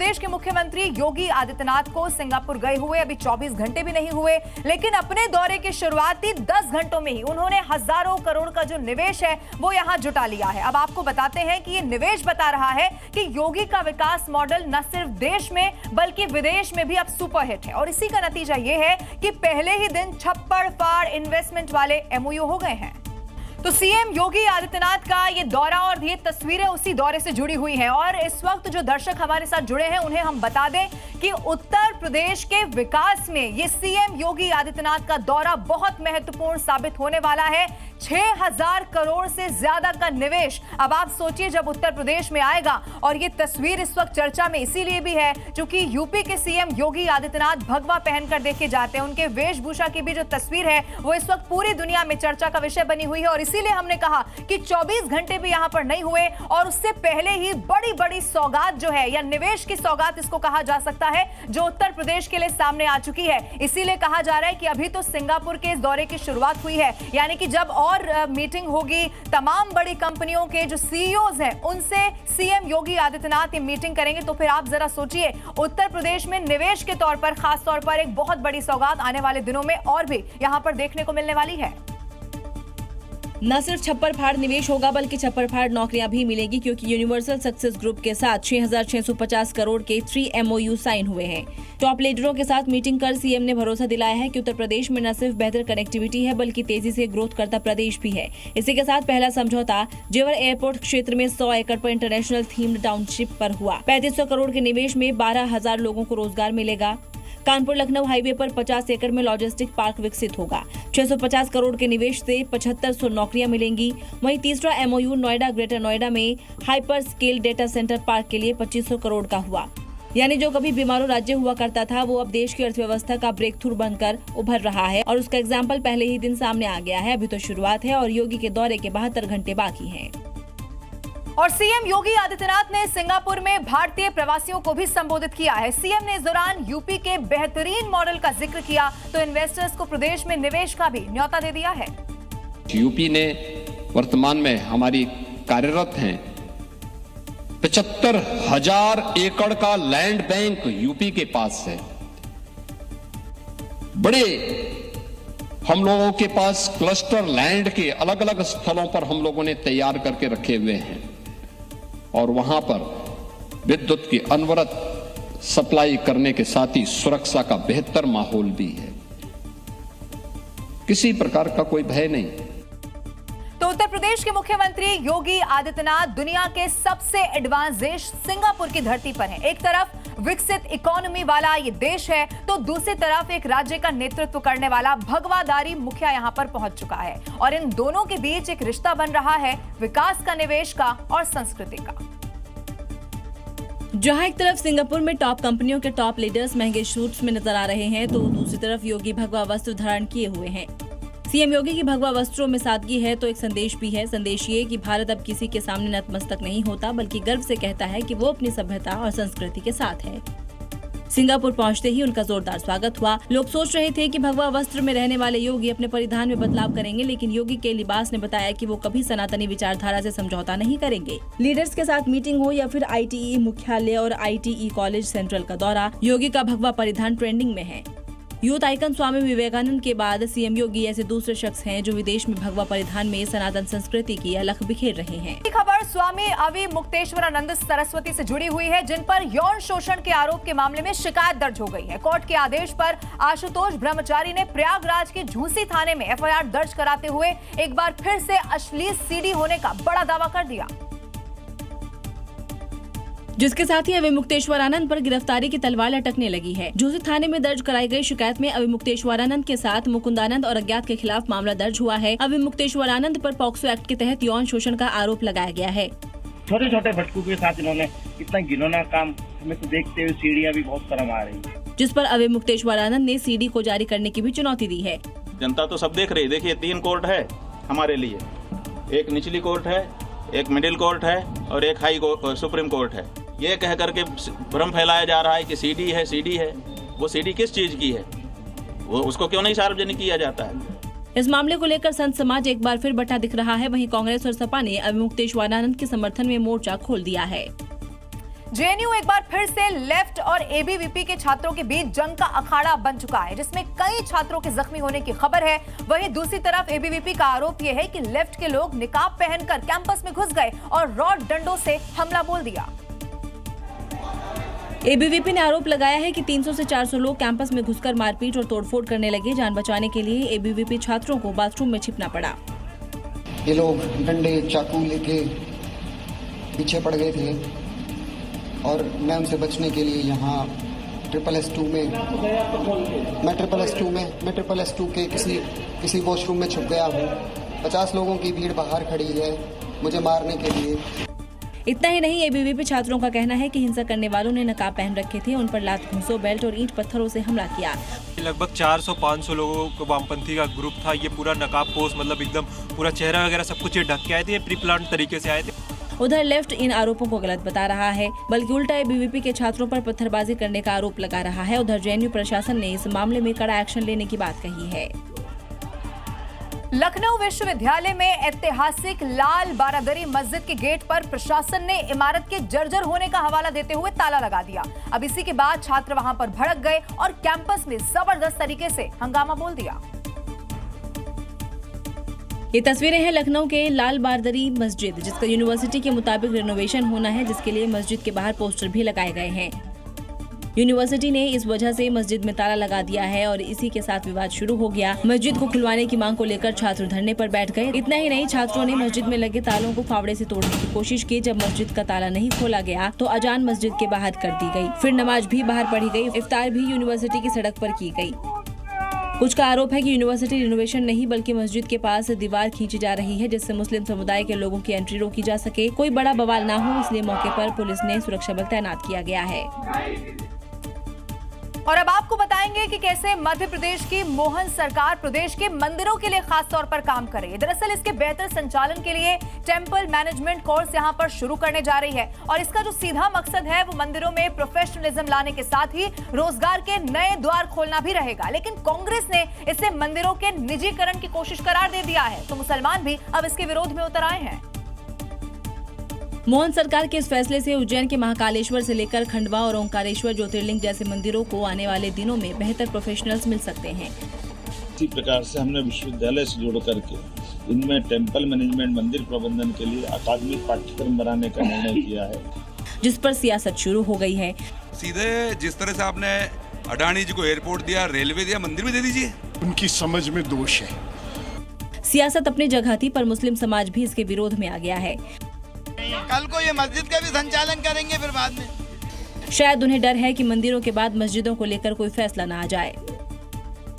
प्रदेश के मुख्यमंत्री योगी आदित्यनाथ को सिंगापुर गए हुए अभी 24 घंटे भी नहीं हुए, लेकिन अपने दौरे के शुरुआती 10 घंटों में ही उन्होंने हजारों करोड़ का जो निवेश है वो यहां जुटा लिया है। अब आपको बताते हैं कि ये निवेश बता रहा है कि योगी का विकास मॉडल न सिर्फ देश में बल्कि विदेश में भी अब सुपरहिट है, और इसी का नतीजा ये है कि पहले ही दिन छप्पड़ फाड़ इन्वेस्टमेंट वाले एमओयू हो गए हैं। तो सीएम योगी आदित्यनाथ का ये दौरा और ये तस्वीरें उसी दौरे से जुड़ी हुई हैं, और इस वक्त जो दर्शक हमारे साथ जुड़े हैं उन्हें हम बता दें कि उत्तर प्रदेश के विकास में ये सीएम योगी आदित्यनाथ का दौरा बहुत महत्वपूर्ण साबित होने वाला है। 6000 करोड़ से ज्यादा का निवेश। अब आप सोचिए जब उत्तर प्रदेश में आएगा, और ये तस्वीर इस वक्त चर्चा में इसीलिए भी है क्योंकि यूपी के सीएम योगी आदित्यनाथ भगवा पहनकर देखे जाते हैं। उनके वेशभूषा की भी जो तस्वीर है वो इस वक्त पूरी दुनिया में चर्चा का विषय बनी हुई है, और इसीलिए हमने कहा कि 24 घंटे भी यहां पर नहीं हुए और उससे पहले ही बड़ी बड़ी सौगात जो है, या निवेश की सौगात इसको कहा जा सकता है, जो उत्तर प्रदेश के लिए सामने आ चुकी है। इसीलिए कहा जा रहा है कि अभी तो सिंगापुर के इस दौरे की शुरुआत हुई है, यानी कि जब और मीटिंग होगी तमाम बड़ी कंपनियों के जो सीईओज हैं उनसे सीएम योगी आदित्यनाथ ये मीटिंग करेंगे, तो फिर आप जरा सोचिए उत्तर प्रदेश में निवेश के तौर पर खास तौर पर एक बहुत बड़ी सौगात आने वाले दिनों में और भी यहां पर देखने को मिलने वाली है। न सिर्फ छप्पर फाड़ निवेश होगा बल्कि छप्पर फाड़ नौकरियां भी मिलेगी, क्योंकि यूनिवर्सल सक्सेस ग्रुप के साथ 6650 करोड़ के 3 एमओयू साइन हुए हैं। टॉप लीडरों के साथ मीटिंग कर सीएम ने भरोसा दिलाया है कि उत्तर प्रदेश में न सिर्फ बेहतर कनेक्टिविटी है बल्कि तेजी से ग्रोथ करता प्रदेश भी है। इसी के साथ पहला समझौता जेवर एयरपोर्ट क्षेत्र में 100 एकड़ पर इंटरनेशनल थीम्ड टाउनशिप पर हुआ। 3500 करोड़ के निवेश में 12000 लोगों को रोजगार मिलेगा। कानपुर लखनऊ हाईवे पर 50 एकड़ में लॉजिस्टिक पार्क विकसित होगा। 650 करोड़ के निवेश से 7500 नौकरियां मिलेंगी। वहीं तीसरा एमओयू नोएडा ग्रेटर नोएडा में hyper scale data centre park के लिए 2500 करोड़ का हुआ। यानी जो कभी बीमारू राज्य हुआ करता था वो अब देश की अर्थव्यवस्था का ब्रेक थ्रू बनकर उभर रहा है, और उसका एग्जाम्पल पहले ही दिन सामने आ गया है। अभी तो शुरुआत है और योगी के दौरे के 72 घंटे बाकी हैं। और सीएम योगी आदित्यनाथ ने सिंगापुर में भारतीय प्रवासियों को भी संबोधित किया है। सीएम ने इस दौरान यूपी के बेहतरीन मॉडल का जिक्र किया तो इन्वेस्टर्स को प्रदेश में निवेश का भी न्योता दे दिया है। यूपी ने वर्तमान में हमारी कार्यरत हैं 75,000 एकड़ का लैंड बैंक यूपी के पास है। बड़े हम लोगों के पास क्लस्टर लैंड के अलग अलग स्थलों पर हम लोगों ने तैयार करके रखे हुए हैं, और वहां पर विद्युत की अनवरत सप्लाई करने के साथ ही सुरक्षा का बेहतर माहौल भी है। किसी प्रकार का कोई भय नहीं। तो उत्तर प्रदेश के मुख्यमंत्री योगी आदित्यनाथ दुनिया के सबसे एडवांस देश सिंगापुर की धरती पर हैं। एक तरफ विकसित इकोनॉमी वाला ये देश है, तो दूसरी तरफ एक राज्य का नेतृत्व करने वाला भगवादारी मुखिया यहां पर पहुंच चुका है, और इन दोनों के बीच एक रिश्ता बन रहा है विकास का, निवेश का और संस्कृति का। जहां एक तरफ सिंगापुर में टॉप कंपनियों के टॉप लीडर्स महंगे सूट्स में नजर आ रहे हैं, तो दूसरी तरफ योगी भगवा वस्त्र धारण किए हुए हैं। सीएम योगी की भगवा वस्त्रों में सादगी है तो एक संदेश भी है। संदेश ये कि भारत अब किसी के सामने नतमस्तक नहीं होता बल्कि गर्व से कहता है कि वो अपनी सभ्यता और संस्कृति के साथ है। सिंगापुर पहुंचते ही उनका जोरदार स्वागत हुआ। लोग सोच रहे थे कि भगवा वस्त्र में रहने वाले योगी अपने परिधान में बदलाव करेंगे, लेकिन योगी के लिबास ने बताया कि वो कभी सनातनी विचारधारा से समझौता नहीं करेंगे। लीडर्स के साथ मीटिंग हो या फिर आईटीई मुख्यालय और आईटीई कॉलेज सेंट्रल का दौरा, योगी का भगवा परिधान ट्रेंडिंग में है। यूथ आइकन स्वामी विवेकानंद के बाद सीएम योगी ऐसे दूसरे शख्स हैं जो विदेश में भगवा परिधान में सनातन संस्कृति की अलख बिखेर रहे हैं। खबर स्वामी अविमुक्तेश्वरानंद सरस्वती से जुड़ी हुई है, जिन पर यौन शोषण के आरोप के मामले में शिकायत दर्ज हो गई है। कोर्ट के आदेश पर आशुतोष ब्रह्मचारी ने प्रयागराज के झूसी थाने में एफआईआर दर्ज कराते हुए एक बार फिर से अश्लील सीडी होने का बड़ा दावा कर दिया, जिसके साथ ही अविमुक्तेश्वरानंद पर गिरफ्तारी की तलवार लटकने लगी है। झूसी थाने में दर्ज कराई गई शिकायत में अविमुक्तेश्वरानंद के साथ मुकुंदानंद और अज्ञात के खिलाफ मामला दर्ज हुआ है। अविमुक्तेश्वरानंद पर पॉक्सो एक्ट के तहत यौन शोषण का आरोप लगाया गया है। छोटे छोटे भटकू के साथ इन्होंने इतना घिनौना काम हमें तो देखते हुए सीढ़ियां भी बहुत शर्म आ रही है, जिस पर अविमुक्तेश्वरानंद ने सीडी को जारी करने की भी चुनौती दी है। जनता तो सब देख रही। देखिए 3 कोर्ट है हमारे लिए, एक निचली कोर्ट है, एक मिडिल कोर्ट है और एक हाई सुप्रीम कोर्ट है। ये कह करके भ्रम फैलाया जा रहा है कि सीडी है। वो सीडी किस चीज की है, वो उसको क्यों नहीं सार्वजनिक किया जाता है? इस मामले को लेकर संत समाज एक बार फिर बटा दिख रहा है। वहीं कांग्रेस और सपा ने अविमुक्तेश्वरानंद के समर्थन में मोर्चा खोल दिया है। जेएनयू एक बार फिर से लेफ्ट और एबीवीपी के छात्रों के बीच जंग का अखाड़ा बन चुका है, जिसमें कई छात्रों के जख्मी होने की खबर है। वहीं दूसरी तरफ एबीवीपी का आरोप यह है कि लेफ्ट के लोग निकाब पहनकर कैंपस में घुस गए और रॉड डंडों से हमला बोल दिया। एबीवीपी ने आरोप लगाया है कि 300 से 400 लोग कैंपस में घुसकर मारपीट और तोड़फोड़ करने लगे। जान बचाने के लिए एबीवीपी छात्रों को बाथरूम में छिपना पड़ा। ये लोग डंडे चाकू लेके पीछे पड़ गए थे और मैं उनसे बचने के लिए यहाँ ट्रिपल एस टू के किसी वॉशरूम में छुप गया हूँ। 50 लोगों की भीड़ बाहर खड़ी है मुझे मारने के लिए। इतना ही नहीं, एबीवीपी छात्रों का कहना है कि हिंसा करने वालों ने नकाब पहन रखे थे, उन पर लात घूंसों, बेल्ट और ईंट पत्थरों से हमला किया। लगभग 400-500 लोगों को वामपंथी का ग्रुप था। ये पूरा नकाब पोस्ट मतलब एकदम पूरा चेहरा वगैरह सब कुछ ढक के आए थे, प्री प्लान तरीके से आए थे। उधर लेफ्ट इन आरोपों को गलत बता रहा है, बल्कि उल्टा एबीवीपी के छात्रों पर पत्थरबाजी करने का आरोप लगा रहा है। उधर जेएनयू प्रशासन ने इस मामले में कड़ा एक्शन लेने की बात कही है। लखनऊ विश्वविद्यालय में ऐतिहासिक लाल बारादरी मस्जिद के गेट पर प्रशासन ने इमारत के जर्जर होने का हवाला देते हुए ताला लगा दिया। अब इसी के बाद छात्र वहां पर भड़क गए और कैंपस में जबरदस्त तरीके से हंगामा बोल दिया। ये तस्वीरें हैं लखनऊ के लाल बारादरी मस्जिद, जिसका यूनिवर्सिटी के मुताबिक रिनोवेशन होना है, जिसके लिए मस्जिद के बाहर पोस्टर भी लगाए गए हैं। यूनिवर्सिटी ने इस वजह से मस्जिद में ताला लगा दिया है और इसी के साथ विवाद शुरू हो गया। मस्जिद को खुलवाने की मांग को लेकर छात्र धरने पर बैठ गए। इतना ही नहीं, छात्रों ने मस्जिद में लगे तालों को फावड़े से तोड़ने की कोशिश की। जब मस्जिद का ताला नहीं खोला गया तो अजान मस्जिद के बाहर कर दी गई, फिर नमाज भी बाहर पढ़ी गई। इफ्तार भी यूनिवर्सिटी की सड़क पर की गई। कुछ का आरोप है कि यूनिवर्सिटी रिनोवेशन नहीं बल्कि मस्जिद के पास दीवार खींची जा रही है, जिससे मुस्लिम समुदाय के लोगों की एंट्री रोकी जा सके। कोई बड़ा बवाल ना हो, इसलिए मौके पर पुलिस ने सुरक्षा बल तैनात किया गया है। और अब आपको बताएंगे कि कैसे मध्य प्रदेश की मोहन सरकार प्रदेश के मंदिरों के लिए खास तौर पर काम करे। दरअसल इसके बेहतर संचालन के लिए टेंपल मैनेजमेंट कोर्स यहां पर शुरू करने जा रही है और इसका जो सीधा मकसद है वो मंदिरों में प्रोफेशनलिज्म लाने के साथ ही रोजगार के नए द्वार खोलना भी रहेगा। लेकिन कांग्रेस ने इसे मंदिरों के निजीकरण की कोशिश करार दे दिया है, तो मुसलमान भी अब इसके विरोध में उतर आए हैं। मोहन सरकार के इस फैसले से उज्जैन के महाकालेश्वर से लेकर खंडवा और ओंकारेश्वर ज्योतिर्लिंग जैसे मंदिरों को आने वाले दिनों में बेहतर प्रोफेशनल्स मिल सकते हैं। इसी प्रकार से हमने विश्वविद्यालय से जोड़ करके इनमें टेंपल मैनेजमेंट मंदिर प्रबंधन के लिए अकादमिक पाठ्यक्रम बनाने का निर्णय किया है, जिस पर सियासत शुरू हो गई है। सीधे जिस तरह से आपने अडानी जी को एयरपोर्ट दिया, रेलवे दिया, मंदिर भी दे दीजिए। उनकी समझ में दोष है। सियासत अपनी जगह थी, पर मुस्लिम समाज भी इसके विरोध में आ गया है। कल को ये मस्जिद का भी संचालन करेंगे फिर बाद में। शायद उन्हें डर है कि मंदिरों के बाद मस्जिदों को लेकर कोई फैसला न आ जाए।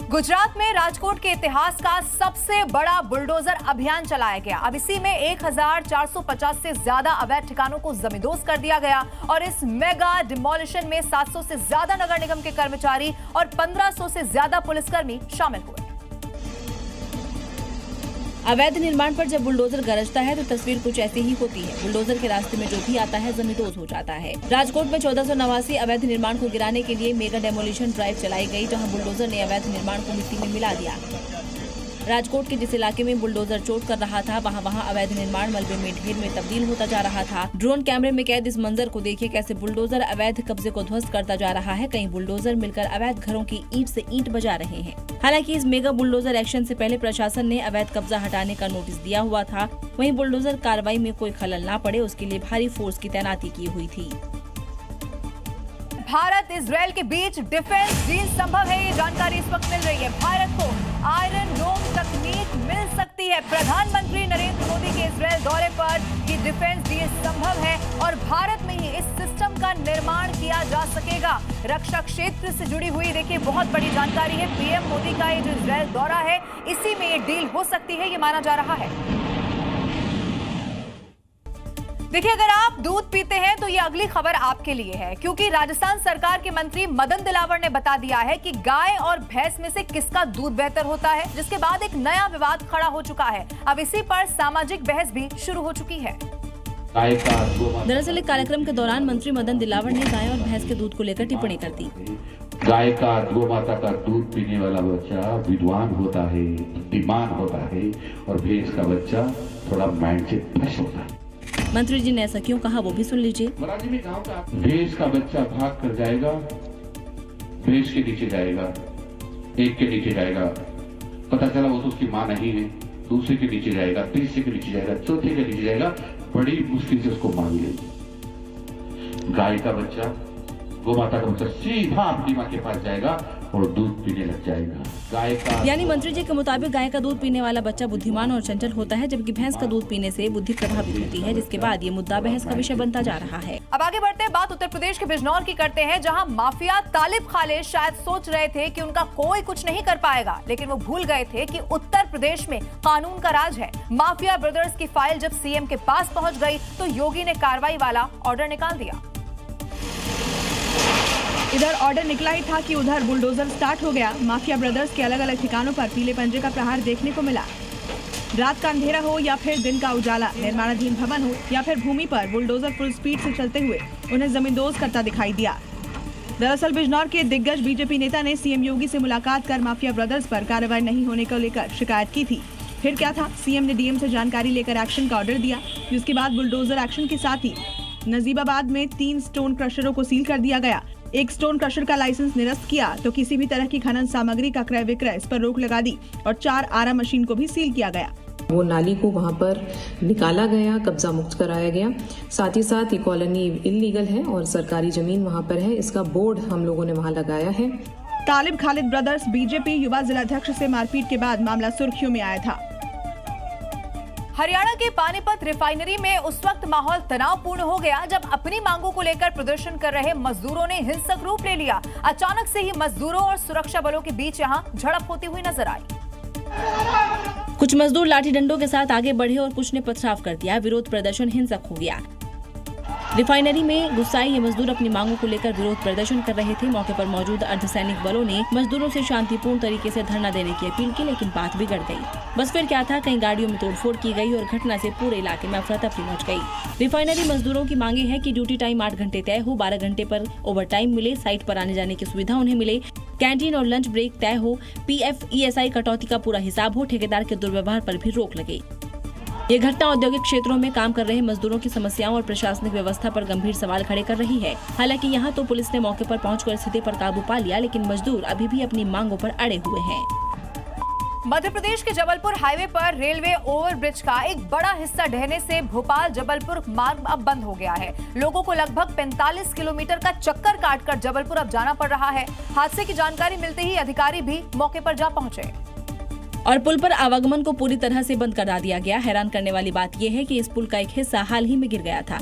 गुजरात में राजकोट के इतिहास का सबसे बड़ा बुलडोजर अभियान चलाया गया। अब इसी में 1450 से ज्यादा अवैध ठिकानों को जमींदोज कर दिया गया और इस मेगा डिमोलिशन में 700 से ज्यादा नगर निगम के कर्मचारी और 1500 से ज्यादा पुलिसकर्मी शामिल हुए। अवैध निर्माण पर जब बुलडोजर गरजता है तो तस्वीर कुछ ऐसी ही होती है। बुलडोजर के रास्ते में जो भी आता है जमींदोज हो जाता है। राजकोट में 1489 अवैध निर्माण को गिराने के लिए मेगा डेमोलिशन ड्राइव चलाई गई, जहां बुलडोजर ने अवैध निर्माण को मिट्टी में मिला दिया। राजकोट के जिस इलाके में बुलडोजर चोट कर रहा था वहां अवैध निर्माण मलबे में ढेर में तब्दील होता जा रहा था। ड्रोन कैमरे में कैद इस मंजर को देखिए, कैसे बुलडोजर अवैध कब्जे को ध्वस्त करता जा रहा है। कई बुलडोजर मिलकर अवैध घरों की ईंट से ईंट बजा रहे हैं। हालांकि इस मेगा बुलडोजर एक्शन से पहले प्रशासन ने अवैध कब्जा हटाने का नोटिस दिया हुआ था। वहीं बुलडोजर कार्रवाई में कोई खलल न पड़े उसके लिए भारी फोर्स की तैनाती की हुई थी। भारत इजराइल के बीच डिफेंस डील संभव है, ये जानकारी इस वक्त मिल रही है। भारत को आयरन डोम तकनीक मिल सकती है। प्रधानमंत्री नरेंद्र मोदी के इजराइल दौरे पर ये डिफेंस डील संभव है और भारत में ही इस सिस्टम का निर्माण किया जा सकेगा। रक्षा क्षेत्र से जुड़ी हुई देखिए बहुत बड़ी जानकारी है। पीएम मोदी का ये जो इजराइल दौरा है इसी में ये डील हो सकती है, ये माना जा रहा है। देखिए, अगर आप दूध पीते हैं तो ये अगली खबर आपके लिए है, क्योंकि राजस्थान सरकार के मंत्री मदन दिलावर ने बता दिया है कि गाय और भैंस में से किसका दूध बेहतर होता है, जिसके बाद एक नया विवाद खड़ा हो चुका है। अब इसी पर सामाजिक बहस भी शुरू हो चुकी है। दरअसल एक कार्यक्रम के दौरान मंत्री मदन दिलावर ने गाय और भैंस के दूध को लेकर टिप्पणी कर दी। गाय का, गौ माता का दूध पीने वाला बच्चा विद्वान होता है, बुद्धिमान होता है और भैंस का बच्चा थोड़ा माइंड से फ्रेश होता है। मंत्री जी ने ऐसा क्यों कहा वो भी सुन लीजिए। देश का बच्चा भाग कर जाएगा, देश के नीचे जाएगा, एक के नीचे जाएगा, पता चला वो तो उसकी माँ नहीं है, दूसरे के नीचे जाएगा, तीसरे के नीचे जाएगा, चौथे के नीचे जाएगा, बड़ी मुश्किल से उसको मार मिलेगी। गाय का बच्चा, गौ माता का बच्चा सीधा अपनी माँ के पास जाएगा और दूध पीने लग जाएगा। गाय का यानी मंत्री जी के मुताबिक गाय का दूध पीने वाला बच्चा बुद्धिमान और चंचल होता है, जबकि भैंस का दूध पीने से बुद्धि प्रभावित होती है, जिसके बाद ये मुद्दा बहस का विषय बनता जा रहा है। अब आगे बढ़ते हैं, बात उत्तर प्रदेश के बिजनौर की करते हैं, जहां माफिया तालिब खालिद शायद सोच रहे थे कि उनका कोई कुछ नहीं कर पाएगा, लेकिन वो भूल गए थे कि उत्तर प्रदेश में कानून का राज है। माफिया ब्रदर्स की फाइल जब सीएम के पास पहुंच गई तो योगी ने कार्रवाई वाला ऑर्डर निकाल दिया। इधर ऑर्डर निकला ही था कि उधर बुलडोजर स्टार्ट हो गया। माफिया ब्रदर्स के अलग अलग ठिकानों पर पीले पंजे का प्रहार देखने को मिला। रात का अंधेरा हो या फिर दिन का उजाला, निर्माणाधीन भवन हो या फिर भूमि पर, बुलडोजर फुल स्पीड से चलते हुए उन्हें जमींदोज करता दिखाई दिया। दरअसल बिजनौर के दिग्गज बीजेपी नेता ने सीएम योगी से मुलाकात कर माफिया ब्रदर्स पर कार्रवाई नहीं होने को लेकर शिकायत की थी। फिर क्या था, सीएम ने डीएम से जानकारी लेकर एक्शन का ऑर्डर दिया, जिसके बाद बुलडोजर एक्शन के साथ ही नजीबाबाद में 3 स्टोन क्रशरों को सील कर दिया गया। एक स्टोन क्रशर का लाइसेंस निरस्त किया तो किसी भी तरह की खनन सामग्री का क्रय विक्रय इस पर रोक लगा दी और 4 आरा मशीन को भी सील किया गया। वो नाली को वहाँ पर निकाला गया, कब्जा मुक्त कराया गया। साथ ही साथ ये कॉलोनी इल्लीगल है और सरकारी जमीन वहाँ पर है, इसका बोर्ड हम लोगों ने वहाँ लगाया है। तालिब खालिद ब्रदर्स बीजेपी युवा जिलाध्यक्ष से मारपीट के बाद मामला सुर्खियों में आया था। हरियाणा के पानीपत रिफाइनरी में उस वक्त माहौल तनावपूर्ण हो गया जब अपनी मांगों को लेकर प्रदर्शन कर रहे मजदूरों ने हिंसक रूप ले लिया। अचानक से ही मजदूरों और सुरक्षा बलों के बीच यहां झड़प होती हुई नजर आई। कुछ मजदूर लाठी डंडों के साथ आगे बढ़े और कुछ ने पथराव कर दिया। विरोध प्रदर्शन हिंसक हो गया। रिफाइनरी में गुस्साए ये मजदूर अपनी मांगों को लेकर विरोध प्रदर्शन कर रहे थे। मौके पर मौजूद अर्धसैनिक बलों ने मजदूरों से शांतिपूर्ण तरीके से धरना देने की अपील की, लेकिन बात बिगड़ गई। बस फिर क्या था, कई गाड़ियों में तोड़फोड़ की गई और घटना से पूरे इलाके में अफरा तफरी मच गई। रिफाइनरी मजदूरों की मांगे है कि ड्यूटी टाइम 8 घंटे तय हो, 12 घंटे पर ओवर टाइम मिले, साइट पर आने जाने की सुविधा उन्हें मिले, कैंटीन और लंच ब्रेक तय हो, PF ESI कटौती का पूरा हिसाब हो, ठेकेदार के दुर्व्यवहार पर भी रोक लगे। ये घटना औद्योगिक क्षेत्रों में काम कर रहे मजदूरों की समस्याओं और प्रशासनिक व्यवस्था पर गंभीर सवाल खड़े कर रही है। हालांकि यहाँ तो पुलिस ने मौके पर पहुंचकर स्थिति पर काबू पा लिया, लेकिन मजदूर अभी भी अपनी मांगों पर अड़े हुए हैं। मध्य प्रदेश के जबलपुर हाईवे पर रेलवे ओवरब्रिज का एक बड़ा हिस्सा ढहने से भोपाल जबलपुर मार्ग अब बंद हो गया है। लोगों को लगभग 45 किलोमीटर का चक्कर काटकर जबलपुर अब जाना पड़ रहा है। हादसे की जानकारी मिलते ही अधिकारी भी मौके पर जा पहुंचे और पुल पर आवागमन को पूरी तरह से बंद करा दिया गया। हैरान करने वाली बात यह है कि इस पुल का एक हिस्सा हाल ही में गिर गया था,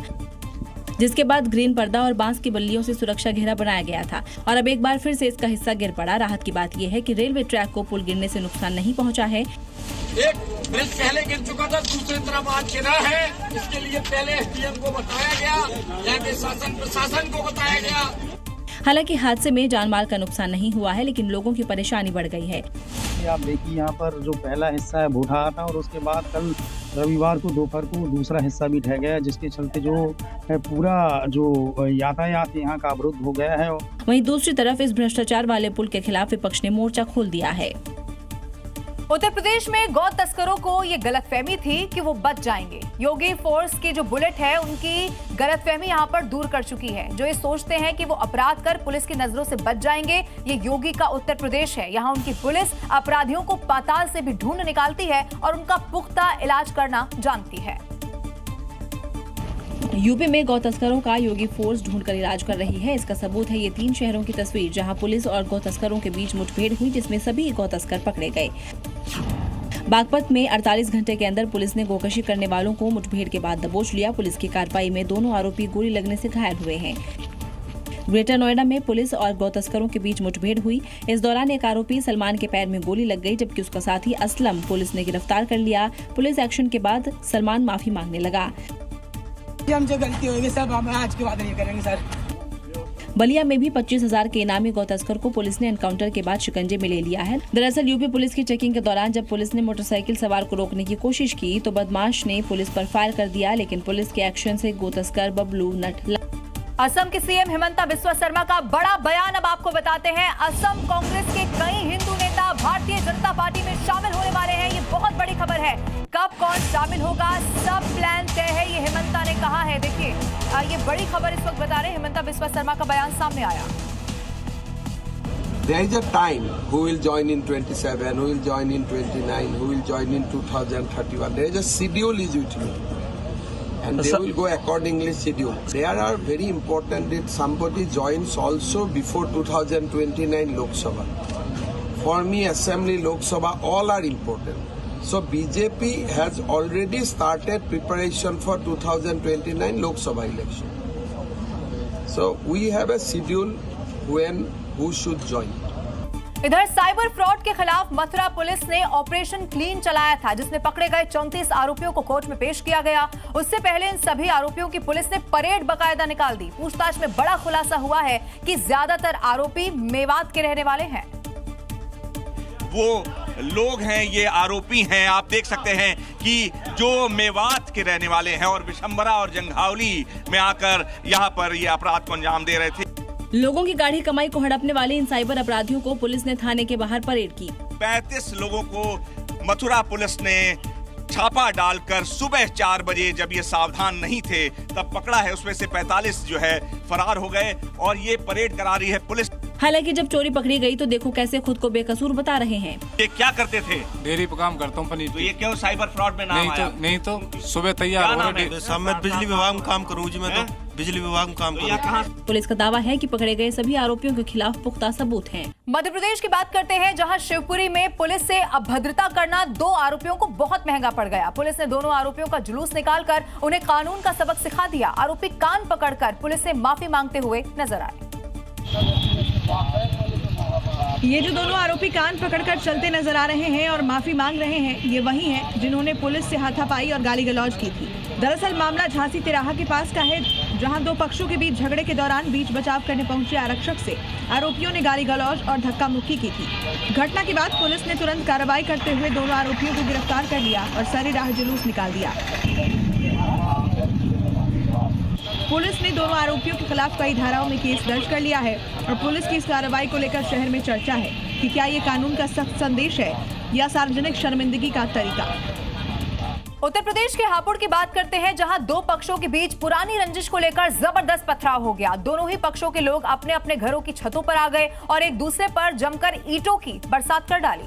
जिसके बाद ग्रीन पर्दा और बांस की बल्लियों से सुरक्षा घेरा बनाया गया था और अब एक बार फिर से इसका हिस्सा गिर पड़ा। राहत की बात यह है कि रेलवे ट्रैक को पुल गिरने से नुकसान नहीं पहुंचा है। एक ब्रिज पहले गिर चुका था, दूसरी तरफ आज गिरा है। इसके लिए पहले SDM को बताया गया, यहाँ के शासन प्रशासन को बताया गया। हालांकि हादसे में जानमाल का नुकसान नहीं हुआ है, लेकिन लोगों की परेशानी बढ़ गई है। आप देखिए यहाँ पर जो पहला हिस्सा है वो ढहा था और उसके बाद कल रविवार को दोपहर को दूसरा हिस्सा भी ढह गया, जिसके चलते जो है पूरा जो यातायात यहाँ का अवरुद्ध हो गया है। वहीं दूसरी तरफ इस भ्रष्टाचार वाले पुल के खिलाफ विपक्ष ने मोर्चा खोल दिया है। उत्तर प्रदेश में गौ तस्करों को ये गलतफहमी थी कि वो बच जाएंगे। योगी फोर्स की जो बुलेट है उनकी गलतफहमी यहाँ पर दूर कर चुकी है। जो ये सोचते हैं कि वो अपराध कर पुलिस की नजरों से बच जाएंगे, ये योगी का उत्तर प्रदेश है। यहाँ उनकी पुलिस अपराधियों को पाताल से भी ढूंढ निकालती है और उनका पुख्ता इलाज करना जानती है। यूपी में गौ तस्करों का योगी फोर्स ढूंढकर इलाज कर रही है। इसका सबूत है ये 3 शहरों की तस्वीर, जहां पुलिस और गौ तस्करों के बीच मुठभेड़ हुई, जिसमें सभी गौ तस्कर पकड़े गए। बागपत में 48 घंटे के अंदर पुलिस ने गोकशी करने वालों को मुठभेड़ के बाद दबोच लिया। पुलिस की कार्रवाई में दोनों आरोपी गोली लगने से घायल हुए हैं। ग्रेटर नोएडा में पुलिस और गौ तस्करों के बीच मुठभेड़ हुई। इस दौरान एक आरोपी सलमान के पैर में गोली लग गई, जबकि उसका साथी असलम पुलिस ने गिरफ्तार कर लिया। पुलिस एक्शन के बाद सलमान माफी मांगने लगा। हमसे गलती होगी सर, हम आज के बाद नहीं करेंगे सर। बलिया में भी 25,000 के इनामी गौ तस्कर को पुलिस ने एनकाउंटर के बाद शिकंजे में ले लिया है। दरअसल यूपी पुलिस की चेकिंग के दौरान जब पुलिस ने मोटरसाइकिल सवार को रोकने की कोशिश की तो बदमाश ने पुलिस पर फायर कर दिया, लेकिन पुलिस के एक्शन से गौ तस्कर बबलू नट। असम के सीएम हिमंता बिस्वा शर्मा का बड़ा बयान अब आपको बताते हैं। असम कांग्रेस के कई हिंदू नेता भारतीय जनता पार्टी में शामिल होने वाले हैं, ये बहुत बड़ी खबर है। कब कौन शामिल होगा, सब प्लान तय है, ये हिमंता ने कहा। ये बड़ी खबर इस वक्त बता रहे हैं, हिमंता बिस्वा शर्मा का बयान सामने आया। There is a time who will join in 27, who will join in 29, who will join in 2031. There is a schedule is with me. And they will go accordingly schedule. There are very important that somebody joins also before 2029 Lok Sabha. For me, Assembly, Lok Sabha, all are important. So BJP has already started preparation for 2029 Lok Sabha election. So we have a schedule when who should join. इधर cyber fraud के खिलाफ Mathura police ने operation clean चलाया था, जिसमें पकड़े गए 34 आरोपियों को कोर्ट में पेश किया गया। उससे पहले इन सभी आरोपियों की पुलिस ने परेड बकायदा निकाल दी। पूछताछ में बड़ा खुलासा हुआ है कि ज्यादातर आरोपी मेवात के रहने वाले हैं। वो लोग हैं, ये आरोपी हैं। आप देख सकते हैं कि जो मेवात के रहने वाले हैं और बिशंबरा और जंघावली में आकर यहाँ पर ये अपराध को अंजाम दे रहे थे। लोगों की गाढ़ी कमाई को हड़पने वाले इन साइबर अपराधियों को पुलिस ने थाने के बाहर परेड की। 35 लोगों को मथुरा पुलिस ने छापा डालकर सुबह 4 बजे, जब ये सावधान नहीं थे, तब पकड़ा है। उसमें से 45 जो है फरार हो गए और ये परेड करा रही है पुलिस। हालांकि जब चोरी पकड़ी गई तो देखो कैसे खुद को बेकसूर बता रहे हैं। ये क्या करते थे? डेयरी पे काम करता हूँ पनीर। तो ये क्यों साइबर फ्रॉड में नाम आया? नहीं तो सुबह तैयार हो रहे। मैं बिजली विभाग में काम करूँ जी, मैं तो बिजली विभाग में काम करूँ। पुलिस का दावा है कि पकड़े गए सभी आरोपियों के खिलाफ पुख्ता सबूत हैं। मध्य प्रदेश की बात करते हैं, जहां शिवपुरी में पुलिस से अभद्रता करना 2 आरोपियों को बहुत महंगा पड़ गया। पुलिस ने दोनों आरोपियों का जुलूस निकालकर उन्हें कानून का सबक सिखा दिया। आरोपी कान पकड़कर पुलिस से माफी मांगते हुए नजर आए। ये जो दोनों आरोपी कान पकड़कर चलते नजर आ रहे हैं और माफी मांग रहे हैं, ये वही हैं जिन्होंने पुलिस से हाथापाई और गाली गलौज की थी। दरअसल मामला झांसी तिराहा के पास का है, जहां 2 पक्षों के बीच झगड़े के दौरान बीच बचाव करने पहुंचे आरक्षक से आरोपियों ने गाली गलौज और धक्का मुक्की की थी। घटना के बाद पुलिस ने तुरंत कार्रवाई करते हुए दोनों आरोपियों को गिरफ्तार कर लिया और सरेराह जुलूस निकाल दिया। पुलिस ने दोनों आरोपियों के खिलाफ कई धाराओं में केस दर्ज कर लिया है और पुलिस की इस कार्रवाई को लेकर शहर में चर्चा है कि क्या ये कानून का सख्त संदेश है या सार्वजनिक शर्मिंदगी का तरीका। उत्तर प्रदेश के हापुड़ की बात करते हैं, जहां 2 पक्षों के बीच पुरानी रंजिश को लेकर जबरदस्त पथराव हो गया। दोनों ही पक्षों के लोग अपने अपने घरों की छतों पर आ गए और एक दूसरे पर जमकर ईंटों की बरसात कर डाली,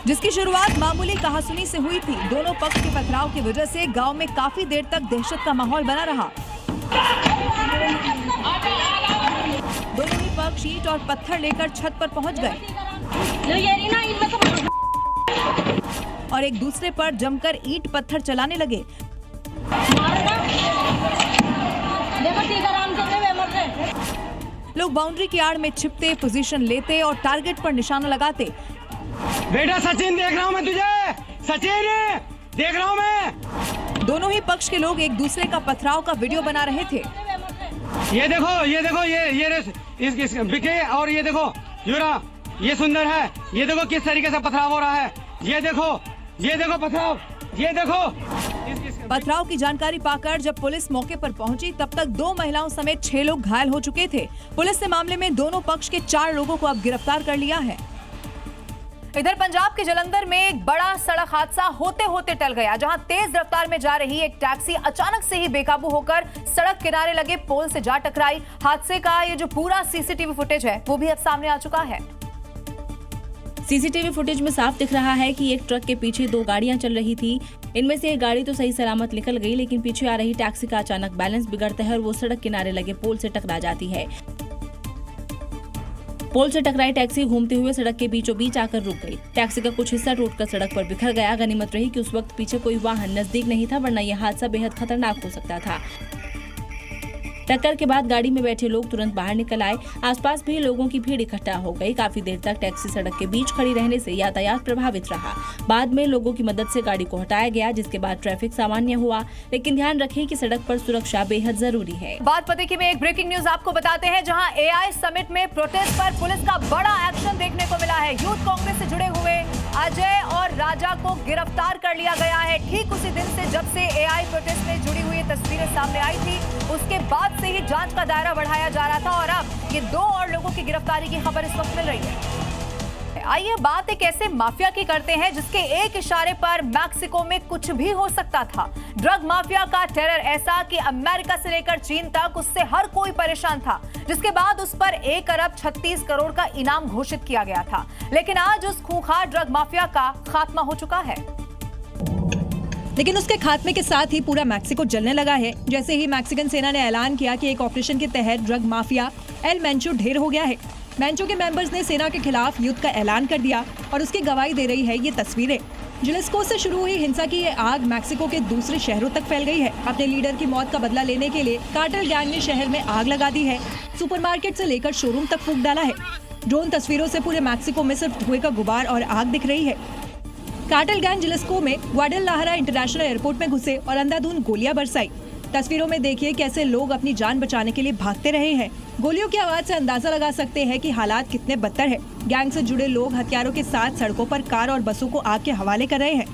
जिसकी शुरुआत मामूली कहासुनी से हुई थी। दोनों पक्ष के पथराव की वजह से गांव में काफी देर तक दहशत का माहौल बना रहा। दोनों ही पक्ष ईंट और पत्थर लेकर छत पर पहुंच गए और एक दूसरे पर जमकर ईंट पत्थर चलाने लगे। लोग बाउंड्री की आड़ में छिपते, पोजीशन लेते और टारगेट पर निशाना लगाते। बेटा सचिन देख रहा हूँ मैं तुझे, सचिन देख रहा हूँ मैं। दोनों ही पक्ष के लोग एक दूसरे का पथराव का वीडियो बना रहे थे। ये देखो ये बिके और ये देखो युवरा, ये सुंदर है। ये देखो किस तरीके से पथराव हो रहा है। ये देखो पथराव, ये देखो। पथराव की जानकारी पाकर जब पुलिस मौके पर पहुंची, तब तक 2 महिलाओं समेत 6 लोग घायल हो चुके थे। पुलिस ने मामले में दोनों पक्ष के 4 लोगों को अब गिरफ्तार कर लिया है। इधर पंजाब के जलंधर में एक बड़ा सड़क हादसा होते होते टल गया, जहां तेज रफ्तार में जा रही एक टैक्सी अचानक से ही बेकाबू होकर सड़क किनारे लगे पोल से जा टकराई। हादसे का ये जो पूरा सीसीटीवी फुटेज है वो भी अब सामने आ चुका है। सीसीटीवी फुटेज में साफ दिख रहा है कि एक ट्रक के पीछे 2 गाड़ियां चल रही थी। इनमें से एक गाड़ी तो सही सलामत निकल गई, लेकिन पीछे आ रही टैक्सी का अचानक बैलेंस बिगड़ता है और वो सड़क किनारे लगे पोल से टकरा जाती है। पोल से टकराई टैक्सी घूमते हुए सड़क के बीचों बीच आकर रुक गई। टैक्सी का कुछ हिस्सा टूटकर सड़क पर बिखर गया। गनीमत रही कि उस वक्त पीछे कोई वाहन नजदीक नहीं था, वरना यह हादसा बेहद खतरनाक हो सकता था। टक्कर के बाद गाड़ी में बैठे लोग तुरंत बाहर निकल आए। आसपास भी लोगों की भीड़ इकट्ठा हो गई। काफी देर तक टैक्सी सड़क के बीच खड़ी रहने से यातायात प्रभावित रहा। बाद में लोगों की मदद से गाड़ी को हटाया गया, जिसके बाद ट्रैफिक सामान्य हुआ। लेकिन ध्यान रखें कि सड़क पर सुरक्षा बेहद जरूरी है। बात पते की में एक ब्रेकिंग न्यूज आपको बताते हैं, जहां AI समिट में प्रोटेस्ट पर पुलिस का बड़ा एक्शन देखने को मिला है। यूथ कांग्रेस से जुड़े हुए अजय और राजा को गिरफ्तार कर लिया गया है। ठीक उसी दिन से जब से AI प्रोटेस्ट में जुड़ी हुई तस्वीरें सामने आई थी, उसके बाद से ही जांच का दायरा बढ़ाया जा रहा था और अब ये 2 और लोगों की गिरफ्तारी की खबर इस वक्त मिल रही है। आइए बात एक ऐसे माफिया की करते हैं जिसके एक इशारे पर मैक्सिको में कुछ भी हो सकता था। ड्रग माफिया का टेरर ऐसा कि अमेरिका से लेकर चीन तक उससे हर कोई परेशान था, जिसके बाद उस पर 1 अरब 36 करोड़ का इनाम घोषित किया गया था। लेकिन आज उस खूंखार ड्रग माफिया का खात्मा हो चुका है। लेकिन उसके खात्मे के साथ ही पूरा मैक्सिको जलने लगा है। जैसे ही मैक्सिकन सेना ने ऐलान किया कि एक ऑपरेशन के तहत ड्रग माफिया एल मेंचो ढेर हो गया है। मेंचो के मेंबर्स ने सेना के खिलाफ युद्ध का ऐलान कर दिया और उसकी गवाही दे रही है ये तस्वीरें। जलिस्को से शुरू हुई हिंसा की ये आग मैक्सिको के दूसरे शहरों तक फैल गई है। अपने लीडर की मौत का बदला लेने के लिए कार्टेल गैंग ने शहर में आग लगा दी है। सुपरमार्केट से लेकर शोरूम तक फूंक डाला है। ड्रोन तस्वीरों से पूरे मैक्सिको में सिर्फ धुएं का गुबार और आग दिख रही है। कार्टेल गैंग जलिस्को में ग्वाडलहारा इंटरनेशनल एयरपोर्ट में घुसे और अंधाधुंध गोलियां बरसाई। तस्वीरों में देखिए कैसे लोग अपनी जान बचाने के लिए भागते रहे हैं। गोलियों की आवाज से अंदाजा लगा सकते हैं कि हालात कितने बदतर है। गैंग से जुड़े लोग हथियारों के साथ सड़कों पर कार और बसों को आग के हवाले कर रहे हैं।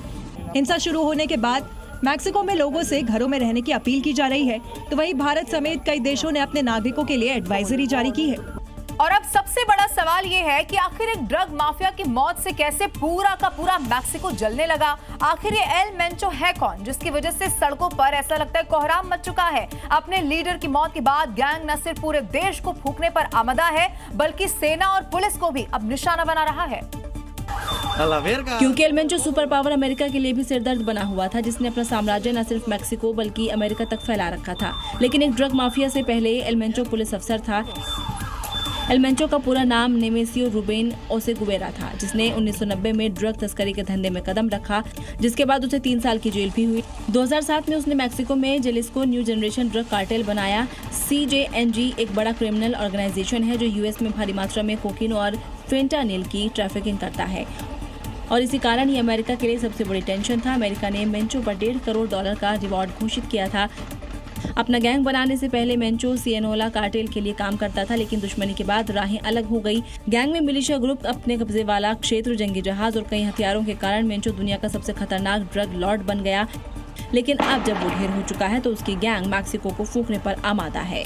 हिंसा शुरू होने के बाद मैक्सिको में लोगों से घरों में रहने की अपील की जा रही है, तो वहीं भारत समेत कई देशों ने अपने नागरिकों के लिए एडवाइजरी जारी की है। और अब सबसे बड़ा सवाल ये है कि आखिर एक ड्रग माफिया की मौत से कैसे पूरा का पूरा मैक्सिको जलने लगा। आखिर ये एल मेंचो है कौन जिसकी वजह से सड़कों पर ऐसा लगता है कोहराम मच चुका है। अपने लीडर की मौत के बाद गैंग न सिर्फ पूरे देश को फूंकने पर आमदा है, बल्कि सेना और पुलिस को भी अब निशाना बना रहा है। क्योंकि El Mencho super power America के लिए भी सिरदर्द बना हुआ था, जिसने अपना साम्राज्य न सिर्फ मैक्सिको बल्कि अमेरिका तक फैला रखा था। लेकिन एक ड्रग माफिया से पहले एल मेंचो पुलिस अफसर था। एल मेंचो का पूरा नाम नेमेसियो रूबेन ओसेगुवेरा था, जिसने 1990 में ड्रग तस्करी के धंधे में कदम रखा, जिसके बाद उसे 3 साल की जेल भी हुई। 2007 में उसने मैक्सिको में Jalisco new generation drug cartel बनाया। CJNG एक बड़ा क्रिमिनल ऑर्गेनाइजेशन है जो यूएस में भारी मात्रा में कोकीन और फेंटानिल की ट्रैफिकिंग करता है, और इसी कारण ये अमेरिका के लिए सबसे बड़ी टेंशन था। अमेरिका ने मेंचो पर $1.5 करोड़ का रिवॉर्ड घोषित किया था। अपना गैंग बनाने से पहले मेंचो सिएनोला कार्टेल के लिए काम करता था, लेकिन दुश्मनी के बाद राहें अलग हो गई। गैंग में मिलिशिया ग्रुप, अपने कब्जे वाला क्षेत्र, जंगी जहाज और कई हथियारों के कारण मेंचो दुनिया का सबसे खतरनाक ड्रग लॉर्ड बन गया। लेकिन अब जब वो ढेर हो चुका है तो उसकी गैंग मैक्सिको को फूंकने पर आमादा है।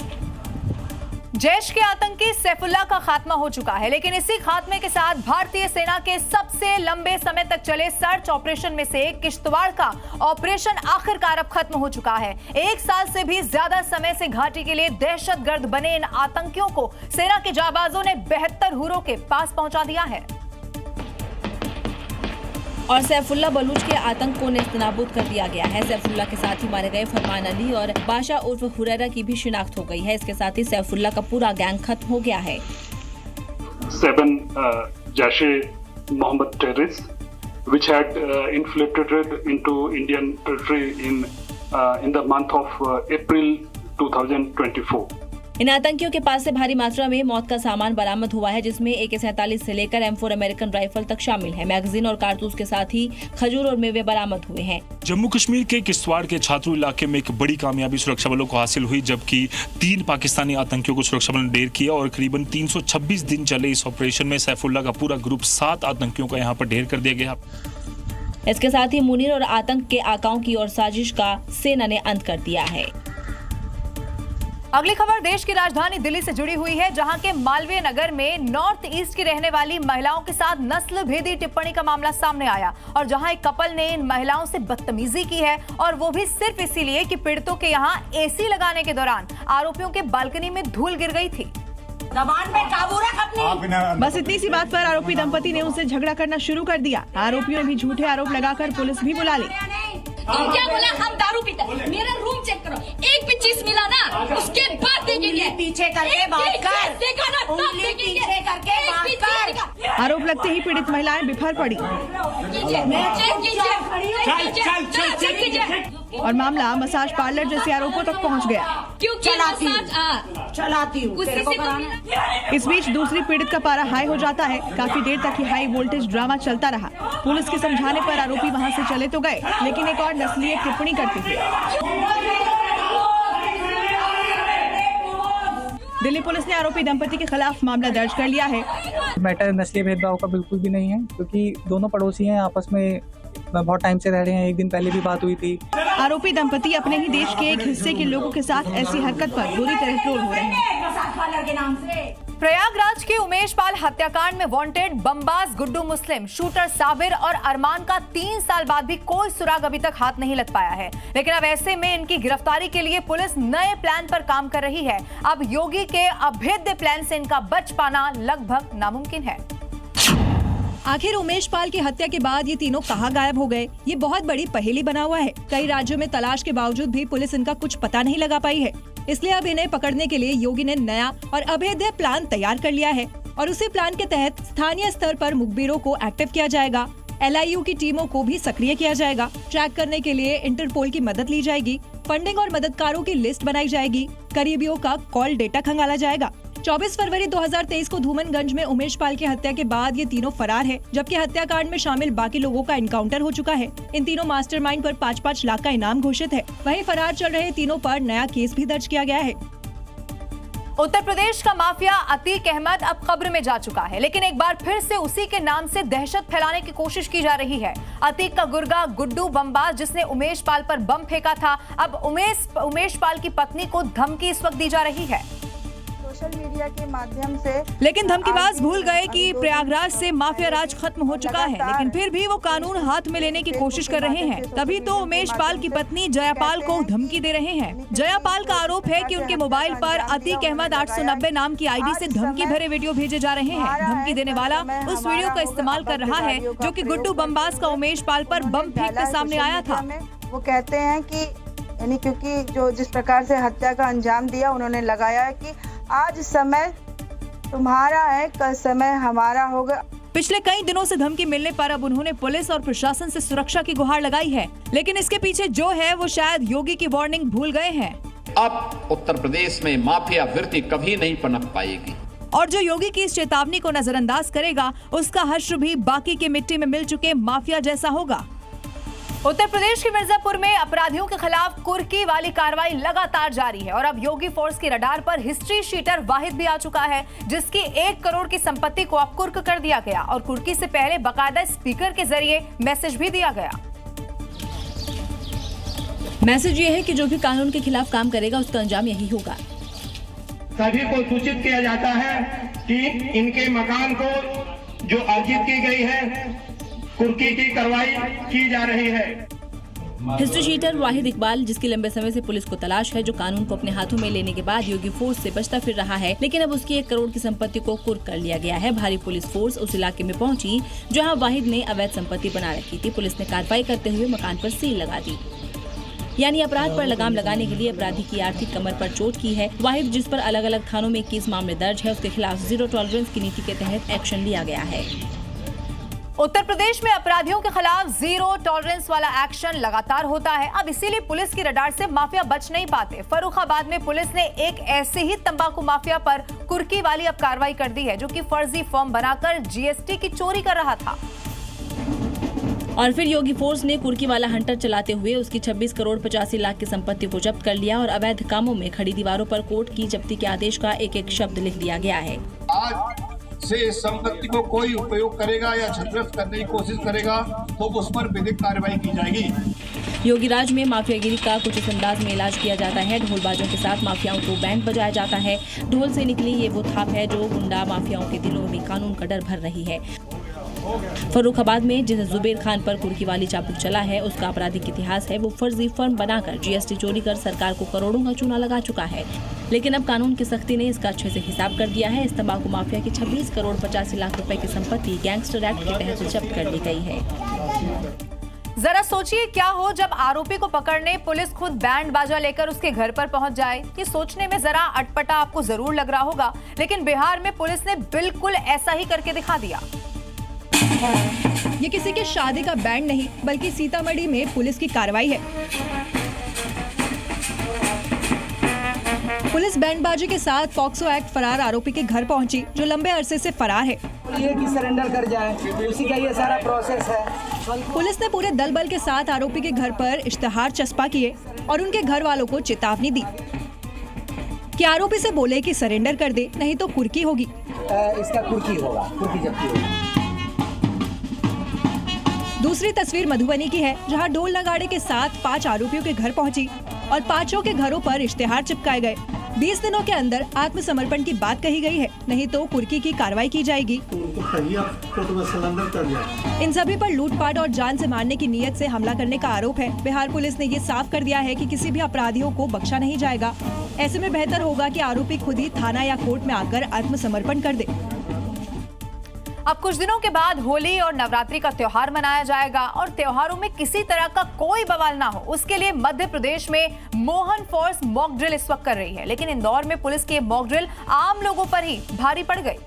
जैश के आतंकी सैफुल्लाह का खात्मा हो चुका है, लेकिन इसी खात्मे के साथ भारतीय सेना के सबसे लंबे समय तक चले सर्च ऑपरेशन में से एक किश्तवाड़ का ऑपरेशन आखिरकार अब खत्म हो चुका है। 1 साल से भी ज्यादा समय से घाटी के लिए दहशतगर्द बने इन आतंकियों को सेना के जाबाजों ने 72 हुरों के पास पहुंचा दिया है। और सैफुल्लाह बलूच के आतंक को नेस्तनाबूद कर दिया गया है। सैफुल्लाह के साथ ही मारे गए फरमान अली और बादशाह उर्फ हुरैरा की भी शिनाख्त हो गई है। इसके साथ ही सैफुल्लाह का पूरा गैंग खत्म हो गया है। 7 Jaish Mohammad terrorists which had infiltrated into Indian territory in the month of April 2024. इन आतंकियों के पास से भारी मात्रा में मौत का सामान बरामद हुआ है, जिसमें AK-47 से लेकर M4 अमेरिकन राइफल तक शामिल है। मैगजीन और कारतूस के साथ ही खजूर और मेवे बरामद हुए हैं। जम्मू कश्मीर के किश्तवाड़ के छात्रू इलाके में एक बड़ी कामयाबी सुरक्षा बलों को हासिल हुई, जबकि 3 पाकिस्तानी आतंकियों को सुरक्षा बलों ने ढेर किया और करीबन 326 दिन चले इस ऑपरेशन में सैफुल्लाह का पूरा ग्रुप 7 आतंकियों का यहाँ पर ढेर कर दिया गया। इसके साथ ही मुनीर और आतंक के आकाओं की और साजिश का सेना ने अंत कर दिया है। अगली खबर देश की राजधानी दिल्ली से जुड़ी हुई है, जहां के मालवीय नगर में नॉर्थ ईस्ट की रहने वाली महिलाओं के साथ नस्ल भेदी टिप्पणी का मामला सामने आया, और जहां एक कपल ने इन महिलाओं से बदतमीजी की है, और वो भी सिर्फ इसीलिए कि पीड़ितों के यहां AC लगाने के दौरान आरोपियों के बालकनी में धूल गिर गई थी। जबान पे काबू रख अपनी। बस इतनी सी बात पर आरोपी दंपति ने उनसे झगड़ा करना शुरू कर दिया। आरोपियों ने भी झूठे आरोप लगाकर पुलिस भी बुला ली। तुम क्या बोला? हम दारू पीते। मेरा रूम चेक करो, एक भी चीज मिला ना उसके बाद देखेंगे। पीछे करके बात कर। देखा ना, उंगली पीछे करके बात कर। आरोप लगते ही पीड़ित महिलाएं बिफर पड़ी और मामला मसाज पार्लर जैसे आरोपों तक पहुंच गया। चलाती हूँ। इस बीच दूसरी पीड़ित का पारा हाई हो जाता है। काफी देर तक ये हाई वोल्टेज ड्रामा चलता रहा। पुलिस के समझाने पर आरोपी वहां से चले तो गए, लेकिन एक और नस्लीय टिप्पणी करते हुए दिल्ली पुलिस ने आरोपी दंपति के खिलाफ मामला दर्ज कर लिया है। मैटर नस्लीय भेदभाव का बिल्कुल भी नहीं है, क्योंकि दोनों पड़ोसी हैं, आपस में बहुत टाइम से रह रहे हैं। एक दिन पहले भी बात हुई थी। आरोपी दंपति अपने ही देश के एक हिस्से के लोगों के साथ ऐसी हरकत पर बुरी तरह ट्रोल हो रहे हैं। प्रयागराज के उमेश पाल हत्याकांड में वांटेड बमबाज गुड्डू मुस्लिम, शूटर साबिर और अरमान का 3 साल बाद भी कोई सुराग अभी तक हाथ नहीं लग पाया है। लेकिन अब ऐसे में इनकी गिरफ्तारी के लिए पुलिस नए प्लान पर काम कर रही है। अब योगी के अभेद्य प्लान से इनका बच पाना लगभग नामुमकिन है। आखिर उमेश पाल की हत्या के बाद ये तीनों कहां गायब हो गए, ये बहुत बड़ी पहेली बना हुआ है। कई राज्यों में तलाश के बावजूद भी पुलिस इनका कुछ पता नहीं लगा पाई है। इसलिए अब इन्हें पकड़ने के लिए योगी ने नया और अभेद्य प्लान तैयार कर लिया है और उसी प्लान के तहत स्थानीय स्तर पर मुखबिरों को एक्टिव किया जाएगा। LIU की टीमों को भी सक्रिय किया जाएगा। ट्रैक करने के लिए इंटरपोल की मदद ली जाएगी। फंडिंग और मददगारों की लिस्ट बनाई जाएगी। करीबियों का कॉल डेटा खंगाला जाएगा। 24 फरवरी 2023 को धूमनगंज में उमेश पाल की हत्या के बाद ये तीनों फरार है, जबकि हत्याकांड में शामिल बाकी लोगों का एनकाउंटर हो चुका है। इन तीनों मास्टरमाइंड पर 5-5 लाख का इनाम घोषित है। वहीं फरार चल रहे तीनों पर नया केस भी दर्ज किया गया है। उत्तर प्रदेश का माफिया अतीक अहमद अब कब्र में जा चुका है, लेकिन एक बार फिर से उसी के नाम से दहशत फैलाने की कोशिश की जा रही है। अतीक का गुर्गा गुड्डू बमबाज, जिसने उमेश पाल पर बम फेंका था, अब उमेश पाल की पत्नी को धमकी इस वक्त दी जा रही है सोशल मीडिया के माध्यम से। लेकिन धमकीबाज भूल गए कि प्रयागराज से माफिया राज खत्म हो चुका है, लेकिन फिर भी वो कानून हाथ में लेने की कोशिश कर रहे हैं। तभी तो उमेश पाल की पत्नी जयापाल को धमकी दे रहे हैं। जयापाल का आरोप है कि उनके मोबाइल पर अतीक अहमद 890 नाम की ID से धमकी भरे वीडियो भेजे जा रहे हैं। धमकी देने वाला उस वीडियो का इस्तेमाल कर रहा है जो कि गुड्डू बमबाज का उमेश पाल पर बम फेंकते सामने आया था। वो कहते हैं कि यानी क्योंकि जो जिस प्रकार से हत्या का अंजाम दिया, उन्होंने लगाया है कि आज समय तुम्हारा है, कल समय हमारा होगा। पिछले कई दिनों से धमकी मिलने पर अब उन्होंने पुलिस और प्रशासन से सुरक्षा की गुहार लगाई है, लेकिन इसके पीछे जो है वो शायद योगी की वार्निंग भूल गए हैं। अब उत्तर प्रदेश में माफिया वृत्ति कभी नहीं पनप पाएगी और जो योगी की इस चेतावनी को नजरअंदाज करेगा, उसका हश्र भी बाकी के मिट्टी में मिल चुके माफिया जैसा होगा। उत्तर प्रदेश के मिर्जापुर में अपराधियों के खिलाफ कुर्की वाली कार्रवाई लगातार जारी है और अब योगी फोर्स की रडार पर हिस्ट्री शीटर वाहिद भी आ चुका है, जिसकी 1 करोड़ की संपत्ति को अब कुर्क कर दिया गया और कुर्की से पहले बाकायदा स्पीकर के जरिए मैसेज भी दिया गया। मैसेज ये है कि जो भी कानून के खिलाफ काम करेगा उसका अंजाम यही होगा। सभी को सूचित किया जाता है कि इनके मकान को जो अर्जित की गई है कुर्की की कार्रवाई की जा रही है। हिस्ट्री शीटर वाहिद इकबाल, जिसकी लंबे समय से पुलिस को तलाश है, जो कानून को अपने हाथों में लेने के बाद योगी फोर्स से बचता फिर रहा है, लेकिन अब उसकी 1 करोड़ की संपत्ति को कुर्क कर लिया गया है। भारी पुलिस फोर्स उस इलाके में पहुंची जहां वाहिद ने अवैध संपत्ति बना रखी थी। पुलिस ने कार्रवाई करते हुए मकान पर सील लगा दी, यानी अपराध पर लगाम लगाने के लिए अपराधी की आर्थिक कमर पर चोट की है। वाहिद, जिस पर अलग अलग थानों में 21 मामले दर्ज है, उसके खिलाफ 0 टॉलरेंस की नीति के तहत एक्शन लिया गया है। उत्तर प्रदेश में अपराधियों के खिलाफ 0 टॉलरेंस वाला एक्शन लगातार होता है। अब इसीलिए पुलिस की रडार से माफिया बच नहीं पाते। फर्रुखाबाद में पुलिस ने एक ऐसे ही तंबाकू माफिया पर कुर्की वाली अब कार्रवाई कर दी है, जो कि फर्जी फॉर्म बनाकर GST की चोरी कर रहा था। और फिर योगी फोर्स ने कुर्की वाला हंटर चलाते हुए उसकी 26 करोड़ 85 लाख की संपत्ति को जब्त कर लिया और अवैध कामों में खड़ी दीवारों पर कोर्ट की जब्ती के आदेश का एक-एक शब्द लिख दिया गया है। आज से इस संपत्ति को कोई उपयोग करेगा या क्षतिग्रस्त करने की कोशिश करेगा तो उस पर विधिक कार्रवाई की जाएगी। योगी राज में माफियागिरी का कुछ इस अंदाज में इलाज किया जाता है। ढोलबाजों के साथ माफियाओं को बैंड बजाया जाता है। ढोल से निकली ये वो थाप है जो गुंडा माफियाओं के दिलों में कानून का डर भर रही है। फर्रुखाबाद में जिस जुबेर खान पर कुर्की वाली चाबुक चला है, उसका आपराधिक इतिहास है। वो फर्जी फर्म बनाकर GST चोरी कर सरकार को करोड़ों का चूना लगा चुका है, लेकिन अब कानून की सख्ती ने इसका अच्छे से हिसाब कर दिया है। इस तंबाकू माफिया की 26 करोड़ 85 लाख रुपए की संपत्ति गैंगस्टर एक्ट के तहत जब्त कर ली गई है। जरा सोचिए क्या हो जब आरोपी को पकड़ने पुलिस खुद बैंड बाजा लेकर उसके घर पर पहुंच जाए। ये सोचने में जरा अटपटा आपको जरूर लग रहा होगा, लेकिन बिहार में पुलिस ने बिल्कुल ऐसा ही करके दिखा दिया। ये किसी के शादी का बैंड नहीं, बल्कि सीतामढ़ी में पुलिस की कार्रवाई है। पुलिस बैंडबाजी के साथ पॉक्सो एक्ट फरार आरोपी के घर पहुंची, जो लंबे अरसे से फरार है। ये कि सरेंडर कर जाए, उसी का ये सारा प्रोसेस है। पुलिस ने पूरे दल बल के साथ आरोपी के घर पर इश्तेहार चस्पा किए और उनके घर वालों को चेतावनी दी कि आरोपी से बोले कि सरेंडर कर दे, नहीं तो कुर्की होगी। इसका कुर्की होगा, कुर्की जब्ती होगी। दूसरी तस्वीर मधुबनी की है, जहां ढोल नगाड़े के साथ 5 आरोपियों के घर पहुंची और 5 के घरों पर इश्तेहार चिपकाए गए। 20 दिनों के अंदर आत्मसमर्पण की बात कही गई है, नहीं तो कुर्की की कार्रवाई की जाएगी। इन सभी पर लूटपाट और जान से मारने की नीयत से हमला करने का आरोप है। बिहार पुलिस ने ये साफ कर दिया है कि किसी भी अपराधियों को बख्शा नहीं जाएगा। ऐसे में बेहतर होगा कि आरोपी खुद ही थाना या कोर्ट में आकर आत्मसमर्पण कर दे। अब कुछ दिनों के बाद होली और नवरात्रि का त्योहार मनाया जाएगा और त्योहारों में किसी तरह का कोई बवाल ना हो, उसके लिए मध्य प्रदेश में मोहन फोर्स मॉक ड्रिल इस वक्त कर रही है। लेकिन इंदौर में पुलिस की मॉक ड्रिल आम लोगों पर ही भारी पड़ गई,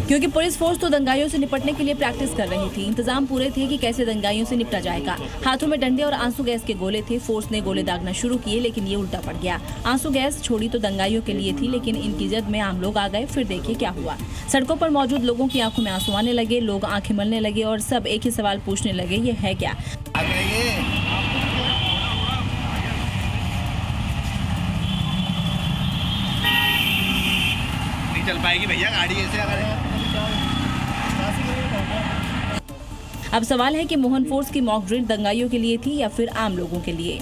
क्योंकि पुलिस फोर्स तो दंगाइयों से निपटने के लिए प्रैक्टिस कर रही थी। इंतजाम पूरे थे कि कैसे दंगाइयों से निपटा जाएगा। हाथों में डंडे और आंसू गैस के गोले थे। फोर्स ने गोले दागना शुरू किए, लेकिन ये उल्टा पड़ गया। आंसू गैस छोड़ी तो दंगाइयों के लिए थी, लेकिन इनकी जद में आम लोग आ गए। फिर देखिए क्या हुआ। सड़कों पर मौजूद लोगों की आंखों में आंसू आने लगे, लोग आंखें मलने लगे और सब एक ही सवाल पूछने लगे, ये है क्या? चल पाएगी भैया गाड़ी ऐसे अगर। अब सवाल है कि मोहन फोर्स की मॉक ड्रिल दंगाइयों के लिए थी या फिर आम लोगों के लिए।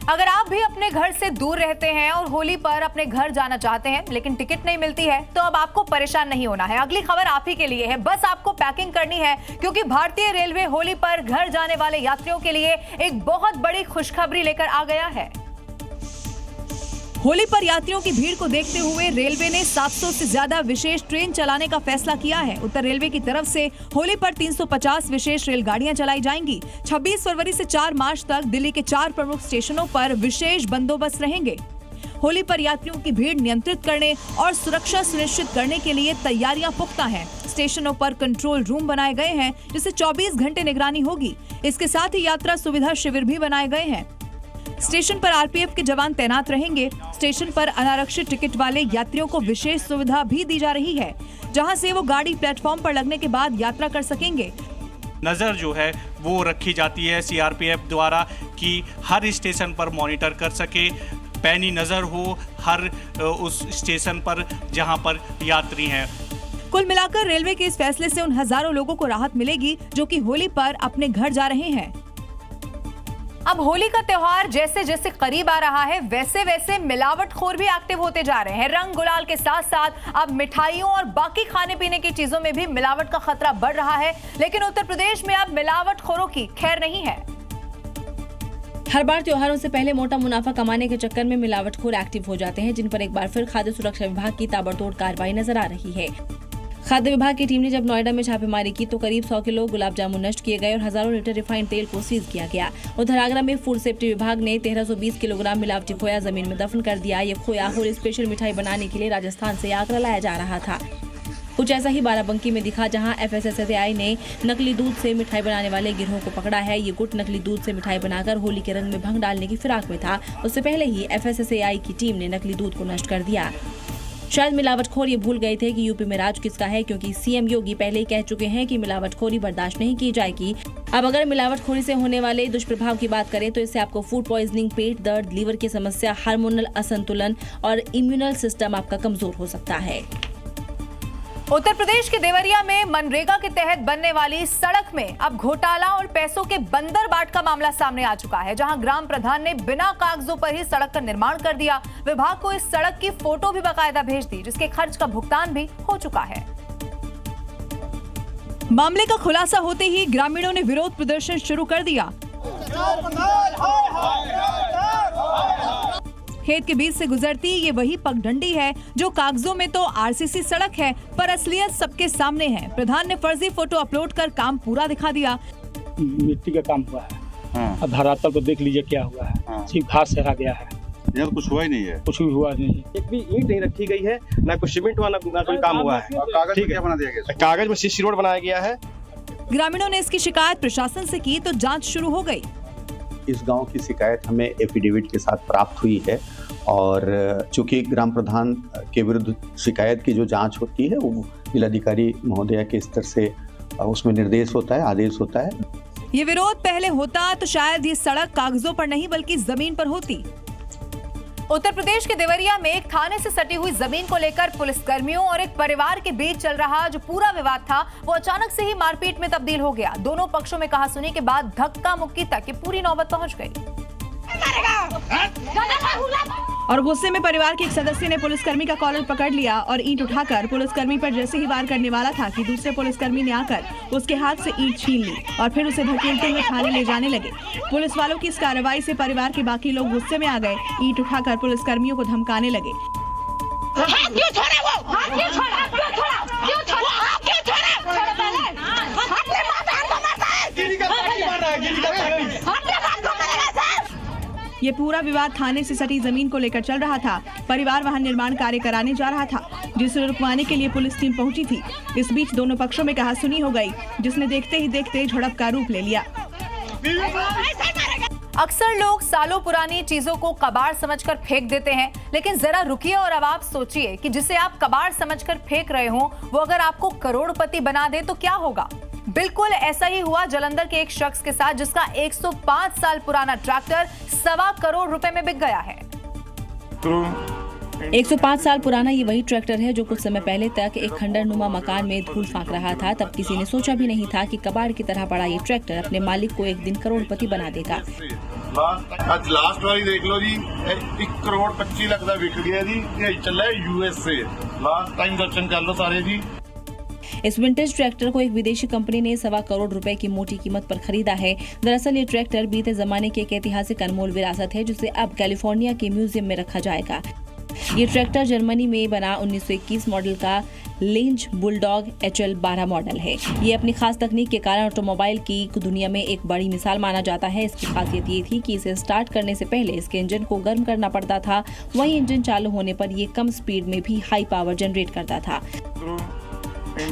अगर आप भी अपने घर से दूर रहते हैं और होली पर अपने घर जाना चाहते हैं लेकिन टिकट नहीं मिलती है, तो अब आपको परेशान नहीं होना है। अगली खबर आप ही के लिए है। बस आपको पैकिंग करनी है, क्योंकि भारतीय रेलवे होली पर घर जाने वाले यात्रियों के लिए एक बहुत बड़ी खुशखबरी लेकर आ गया है। होली पर यात्रियों की भीड़ को देखते हुए रेलवे ने 700 से ज्यादा विशेष ट्रेन चलाने का फैसला किया है। उत्तर रेलवे की तरफ से होली पर 350 विशेष रेलगाड़ियां चलाई जाएंगी। 26 फरवरी से 4 मार्च तक दिल्ली के 4 प्रमुख स्टेशनों पर विशेष बंदोबस्त रहेंगे। होली पर यात्रियों की भीड़ नियंत्रित करने और सुरक्षा सुनिश्चित करने के लिए तैयारियां पुख्ता हैं। स्टेशनों पर कंट्रोल रूम बनाए गए हैं, जिससे 24 घंटे निगरानी होगी। इसके साथ ही यात्रा सुविधा शिविर भी बनाए गए हैं। स्टेशन पर आरपीएफ के जवान तैनात रहेंगे। स्टेशन पर अनारक्षित टिकट वाले यात्रियों को विशेष सुविधा भी दी जा रही है, जहां से वो गाड़ी प्लेटफॉर्म पर लगने के बाद यात्रा कर सकेंगे। नज़र जो है वो रखी जाती है सीआरपीएफ द्वारा कि हर स्टेशन पर मॉनिटर कर सके, पैनी नज़र हो हर उस स्टेशन पर जहां पर यात्री हैं। कुल मिलाकर रेलवे के इस फैसले से उन हजारों लोगों को राहत मिलेगी जो कि होली पर अपने घर जा रहे हैं। अब होली का त्योहार जैसे जैसे करीब आ रहा है, वैसे वैसे मिलावटखोर भी एक्टिव होते जा रहे हैं। रंग गुलाल के साथ साथ अब मिठाइयों और बाकी खाने पीने की चीजों में भी मिलावट का खतरा बढ़ रहा है। लेकिन उत्तर प्रदेश में अब मिलावटखोरों की खैर नहीं है। हर बार त्योहारों से पहले मोटा मुनाफा कमाने के चक्कर में मिलावटखोर एक्टिव हो जाते हैं, जिन पर एक बार फिर खाद्य सुरक्षा विभाग की ताबड़तोड़ कार्रवाई नजर आ रही है। खाद्य विभाग की टीम ने जब नोएडा में छापेमारी की तो करीब 100 किलो गुलाब जामुन नष्ट किए गए और हजारों लीटर रिफाइंड तेल को सीज किया गया। उधर आगरा में फूड सेफ्टी विभाग ने 1320 किलोग्राम मिलावटी खोया जमीन में दफन कर दिया। ये खोया होली स्पेशल मिठाई बनाने के लिए राजस्थान से आगरा लाया जा रहा था। कुछ ऐसा ही बाराबंकी में दिखा, जहां FSSAI ने नकली दूध से मिठाई बनाने वाले गिरोह को पकड़ा है। ये गुट नकली दूध से मिठाई बनाकर होली के रंग में भंग डालने की फिराक में था। उससे पहले ही FSSAI की टीम ने नकली दूध को नष्ट कर दिया। शायद मिलावटखोर ये भूल गए थे कि यूपी में राज किसका है, क्योंकि सीएम योगी पहले ही कह चुके हैं कि मिलावटखोरी बर्दाश्त नहीं की जाएगी। अब अगर मिलावटखोरी से होने वाले दुष्प्रभाव की बात करें तो इससे आपको फूड पॉइजनिंग, पेट दर्द, लीवर की समस्या, हार्मोनल असंतुलन और इम्यूनल सिस्टम आपका कमजोर हो सकता है। उत्तर प्रदेश के देवरिया में मनरेगा के तहत बनने वाली सड़क में अब घोटाला और पैसों के बंदर बाट का मामला सामने आ चुका है, जहां ग्राम प्रधान ने बिना कागजों पर ही सड़क का निर्माण कर दिया। विभाग को इस सड़क की फोटो भी बाकायदा भेज दी, जिसके खर्च का भुगतान भी हो चुका है। मामले का खुलासा होते ही ग्रामीणों ने विरोध प्रदर्शन शुरू कर दिया। खेत के बीच से गुजरती ये वही पगडंडी है जो कागजों में तो आरसीसी सड़क है, पर असलियत सबके सामने है। प्रधान ने फर्जी फोटो अपलोड कर काम पूरा दिखा दिया। मिट्टी का काम हुआ है। अब धरातल को देख लीजिए क्या हुआ है। सिर्फ घास सहरा गया है, यहाँ कुछ हुआ ही नहीं है। कुछ भी हुआ नहीं, एक भी ईंट नहीं रखी गई है, ना कोई सीमेंट हुआ, ना कोई काम हुआ है। कागज में क्या बना दिया गया? कागज में सीसी रोड बनाया गया है। ग्रामीणों ने इसकी शिकायत प्रशासन से की तो जांच शुरू हो गई। इस गांव की शिकायत हमें एफिडेविट के साथ प्राप्त हुई है और चूंकि ग्राम प्रधान के विरुद्ध शिकायत की जो जांच होती है वो जिलाधिकारी महोदया के स्तर से उसमें निर्देश होता है, आदेश होता है। ये विरोध पहले होता तो शायद ये सड़क कागजों पर नहीं बल्कि जमीन पर होती। उत्तर प्रदेश के देवरिया में एक थाने से सटी हुई जमीन को लेकर पुलिसकर्मियों और एक परिवार के बीच चल रहा जो पूरा विवाद था वो अचानक से ही मारपीट में तब्दील हो गया। दोनों पक्षों में कहासुनी के बाद धक्का मुक्की तक की पूरी नौबत पहुंच गई। और गुस्से में परिवार के एक सदस्य ने पुलिसकर्मी का कॉलर पकड़ लिया और ईंट उठाकर पुलिसकर्मी पर जैसे ही वार करने वाला था कि दूसरे पुलिसकर्मी ने आकर उसके हाथ से ईंट छीन ली और फिर उसे धकेलते हुए थाने ले जाने लगे। पुलिस वालों की इस कार्रवाई से परिवार के बाकी लोग गुस्से में आ गए, ईंट उठाकर पुलिसकर्मियों को धमकाने लगे। ये पूरा विवाद थाने से सटी जमीन को लेकर चल रहा था। परिवार वहां निर्माण कार्य कराने जा रहा था, जिसे रुकवाने के लिए पुलिस टीम पहुंची थी। इस बीच दोनों पक्षों में कहासुनी हो गई, जिसने देखते ही देखते झड़प का रूप ले लिया। अक्सर लोग सालों पुरानी चीजों को कबाड़ समझकर फेंक देते हैं, लेकिन जरा रुकिए और अब आप सोचिए कि जिसे आप कबाड़ समझकर फेंक रहे हो वो अगर आपको करोड़पति बना दे तो क्या होगा। बिल्कुल ऐसा ही हुआ जालंधर के एक शख्स के साथ, जिसका 105 साल पुराना ट्रैक्टर 1.25 करोड़ रुपए में बिक गया है। 105 साल पुराना ये वही ट्रैक्टर है जो कुछ समय पहले तक एक खंडरनुमा मकान में धूल फांक रहा था। तब किसी ने सोचा भी नहीं था कि कबाड़ की तरह पड़ा ये ट्रैक्टर अपने मालिक को एक दिन करोड़पति बना देगा। आज लास्ट वाली देख लो जी, 1 करोड़ 25 लाख का बिक गया जी। ये चला है यूएस से, लास्ट टाइम दर्शन कर लो सारे जी। इस विंटेज ट्रैक्टर को एक विदेशी कंपनी ने 1.25 करोड़ रुपए की मोटी कीमत पर खरीदा है। दरअसल ये ट्रैक्टर बीते जमाने की एक ऐतिहासिक अनमोल विरासत है, जिसे अब कैलिफोर्निया के म्यूजियम में रखा जाएगा। ये ट्रैक्टर जर्मनी में बना 1921 मॉडल का लेंज बुलडॉग HL12 मॉडल है। ये अपनी खास तकनीक के कारण ऑटोमोबाइल की दुनिया में एक बड़ी मिसाल माना जाता है। इसकी खासियत ये थी कि इसे स्टार्ट करने से पहले इसके इंजन को गर्म करना पड़ता था। वहीं इंजन चालू होने पर ये कम स्पीड में भी हाई पावर जनरेट करता था।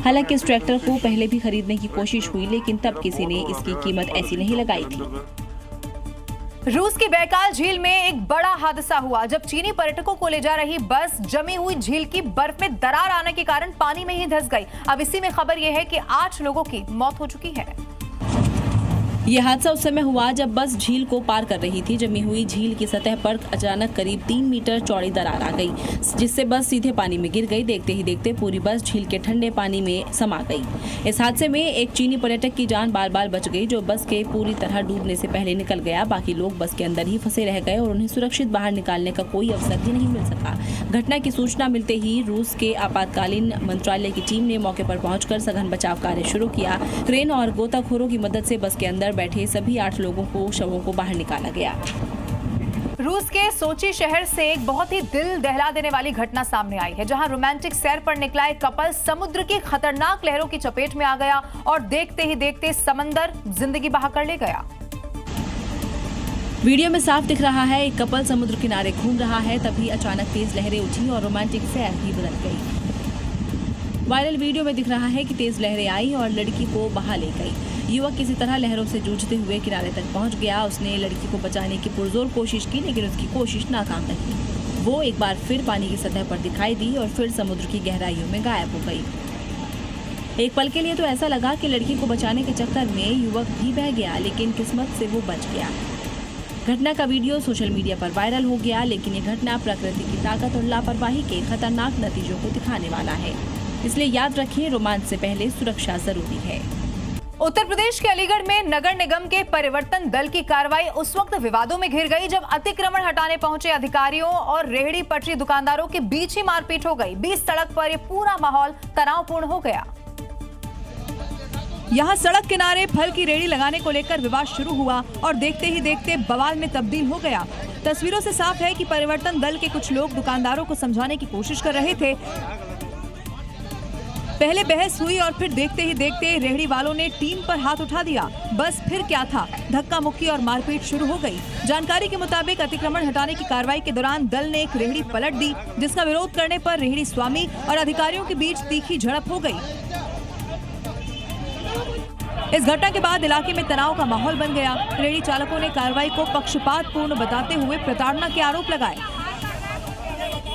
हालांकि इस ट्रैक्टर को पहले भी खरीदने की कोशिश हुई, लेकिन तब किसी ने इसकी कीमत ऐसी नहीं लगाई थी। रूस की बैकाल झील में एक बड़ा हादसा हुआ जब चीनी पर्यटकों को ले जा रही बस जमी हुई झील की बर्फ में दरार आने के कारण पानी में ही धंस गई। अब इसी में खबर यह है कि 8 लोगों की मौत हो चुकी है। ये हादसा उस समय हुआ जब बस झील को पार कर रही थी। जमी हुई झील की सतह पर अचानक करीब 3 मीटर चौड़ी दरार आ गई, जिससे बस सीधे पानी में गिर गई। देखते ही देखते पूरी बस झील के ठंडे पानी में समा गई। इस हादसे में एक चीनी पर्यटक की जान बाल बाल बच गई, जो बस के पूरी तरह डूबने से पहले निकल गया। बाकी लोग बस के अंदर ही फंसे रह गए और उन्हें सुरक्षित बाहर निकालने का कोई अवसर भी नहीं मिल सका। घटना की सूचना मिलते ही रूस के आपातकालीन मंत्रालय की टीम ने मौके पर पहुंचकर सघन बचाव कार्य शुरू किया। क्रेन और गोताखोरों की मदद से बस के अंदर बैठे सभी 8 लोगों को शवों को बाहर निकाला गया। रूस के सोची शहर से एक बहुत ही दिल दहला देने वाली घटना सामने आई है, जहां रोमांटिक सैर पर निकला एक कपल समुद्र की खतरनाक लहरों की चपेट में आ गया और देखते ही देखते समंदर जिंदगी बहा कर ले गया। वीडियो में साफ दिख रहा है एक कपल समुद्र किनारे घूम रहा है, तभी अचानक तेज लहरें उठी और रोमांटिक सैर भी बदल गई। वायरल वीडियो में दिख रहा है कि तेज लहरें आई और लड़की को बहा ले गई। युवक किसी तरह लहरों से जूझते हुए किनारे तक पहुंच गया। उसने लड़की को बचाने की पुरजोर कोशिश की, लेकिन उसकी कोशिश नाकाम रही। वो एक बार फिर पानी की सतह पर दिखाई दी और फिर समुद्र की गहराइयों में गायब हो गई। एक पल के लिए तो ऐसा लगा कि लड़की को बचाने के चक्कर में युवक भी बह गया, लेकिन किस्मत से वो बच गया। घटना का वीडियो सोशल मीडिया पर वायरल हो गया, लेकिन ये घटना प्रकृति की ताकत और लापरवाही के खतरनाक नतीजों को दिखाने वाला है। इसलिए याद रखिए, रोमांच से पहले सुरक्षा जरूरी है। उत्तर प्रदेश के अलीगढ़ में नगर निगम के परिवर्तन दल की कार्रवाई उस वक्त विवादों में घिर गई जब अतिक्रमण हटाने पहुंचे अधिकारियों और रेहड़ी पटरी दुकानदारों के बीच ही मारपीट हो गई। बीच सड़क पर यह पूरा माहौल तनावपूर्ण हो गया। यहाँ सड़क किनारे फल की रेहड़ी लगाने को लेकर विवाद शुरू हुआ और देखते ही देखते बवाल में तब्दील हो गया। तस्वीरों से साफ है कि परिवर्तन दल के कुछ लोग दुकानदारों को समझाने की कोशिश कर रहे थे। पहले बहस हुई और फिर देखते ही देखते रेहड़ी वालों ने टीम पर हाथ उठा दिया। बस फिर क्या था, धक्का मुक्की और मारपीट शुरू हो गई। जानकारी के मुताबिक अतिक्रमण हटाने की कार्रवाई के दौरान दल ने एक रेहड़ी पलट दी, जिसका विरोध करने पर रेहड़ी स्वामी और अधिकारियों के बीच तीखी झड़प हो गई। इस घटना के बाद इलाके में तनाव का माहौल बन गया। रेहड़ी चालकों ने कार्रवाई को पक्षपातपूर्ण बताते हुए प्रताड़ना के आरोप लगाए,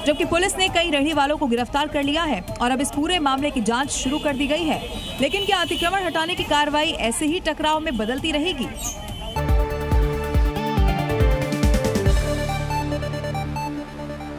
जबकि पुलिस ने कई रेहड़ी वालों को गिरफ्तार कर लिया है और अब इस पूरे मामले की जांच शुरू कर दी गई है। लेकिन क्या अतिक्रमण हटाने की कार्रवाई ऐसे ही टकराव में बदलती रहेगी?